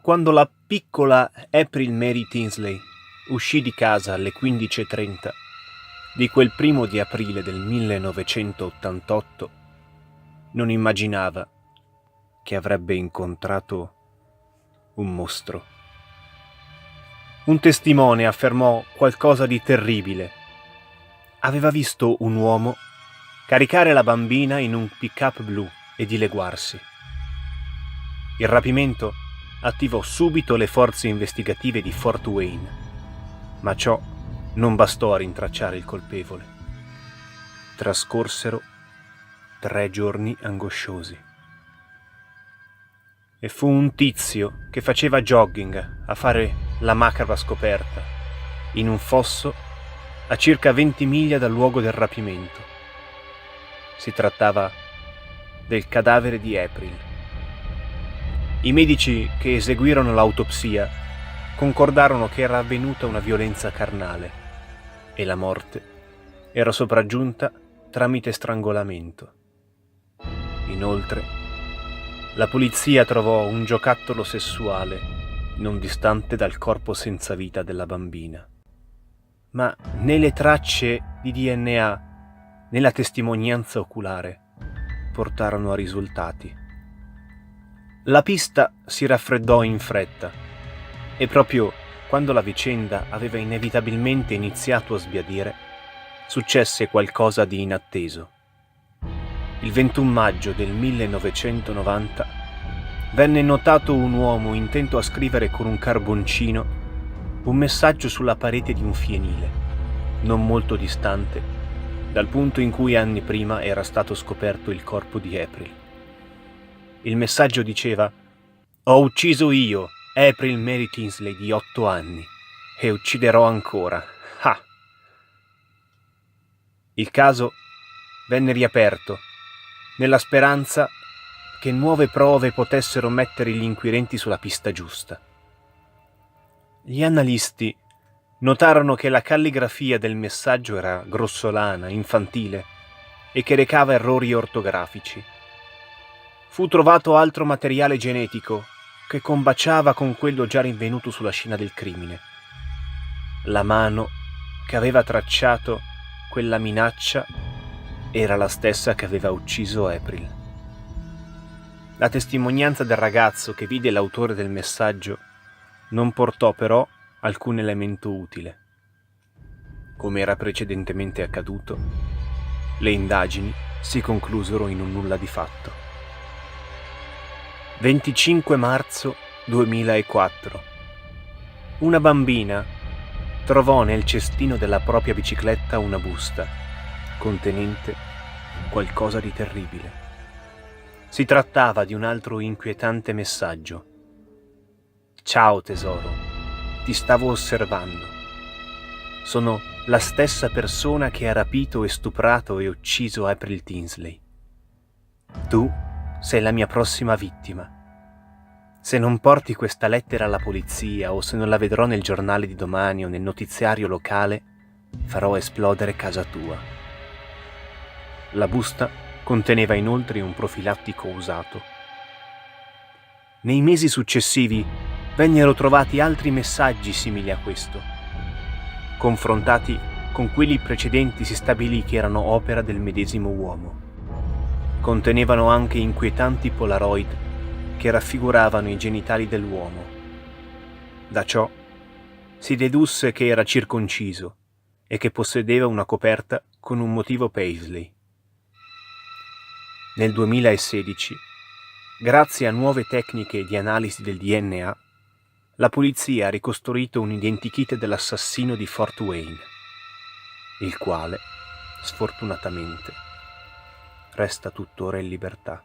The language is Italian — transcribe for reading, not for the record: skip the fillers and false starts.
quando la piccola April Mary Tinsley uscì di casa alle 15:30 di quel 1 di aprile del 1988, non immaginava che avrebbe incontrato un mostro. Un testimone affermò qualcosa di terribile. Aveva visto un uomo caricare la bambina in un pick-up blu e dileguarsi. Il rapimento attivò subito le forze investigative di Fort Wayne, ma ciò non bastò a rintracciare il colpevole. Trascorsero 3 giorni angosciosi. E fu un tizio che faceva jogging a fare la macabra scoperta in un fosso a circa 20 miglia dal luogo del rapimento. Si trattava del cadavere di April. I medici che eseguirono l'autopsia concordarono che era avvenuta una violenza carnale e la morte era sopraggiunta tramite strangolamento. Inoltre, la polizia trovò un giocattolo sessuale non distante dal corpo senza vita della bambina. Ma né le tracce di DNA né la testimonianza oculare portarono a risultati. La pista si raffreddò in fretta e proprio quando la vicenda aveva inevitabilmente iniziato a sbiadire, successe qualcosa di inatteso. Il 21 maggio del 1990 venne notato un uomo intento a scrivere con un carboncino un messaggio sulla parete di un fienile, non molto distante dal punto in cui anni prima era stato scoperto il corpo di April. Il messaggio diceva: «Ho ucciso io, April Mary Tinsley di 8 anni, e ucciderò ancora. Ah!». Il caso venne riaperto, nella speranza che nuove prove potessero mettere gli inquirenti sulla pista giusta. Gli analisti notarono che la calligrafia del messaggio era grossolana, infantile e che recava errori ortografici. Fu trovato altro materiale genetico che combaciava con quello già rinvenuto sulla scena del crimine. La mano che aveva tracciato quella minaccia era la stessa che aveva ucciso April. La testimonianza del ragazzo che vide l'autore del messaggio non portò però alcun elemento utile. Come era precedentemente accaduto, le indagini si conclusero in un nulla di fatto. 25 marzo 2004. Una bambina trovò nel cestino della propria bicicletta una busta contenente qualcosa di terribile. Si trattava di un altro inquietante messaggio. «Ciao tesoro, ti stavo osservando. Sono la stessa persona che ha rapito e stuprato e ucciso April Tinsley. Tu sei la mia prossima vittima. Se non porti questa lettera alla polizia o se non la vedrò nel giornale di domani o nel notiziario locale, farò esplodere casa tua». La busta conteneva inoltre un profilattico usato. Nei mesi successivi vennero trovati altri messaggi simili a questo. Confrontati con quelli precedenti si stabilì che erano opera del medesimo uomo. Contenevano anche inquietanti polaroid che raffiguravano i genitali dell'uomo. Da ciò si dedusse che era circonciso e che possedeva una coperta con un motivo paisley. Nel 2016, grazie a nuove tecniche di analisi del DNA, la polizia ha ricostruito un identikit dell'assassino di Fort Wayne, il quale, sfortunatamente, resta tuttora in libertà.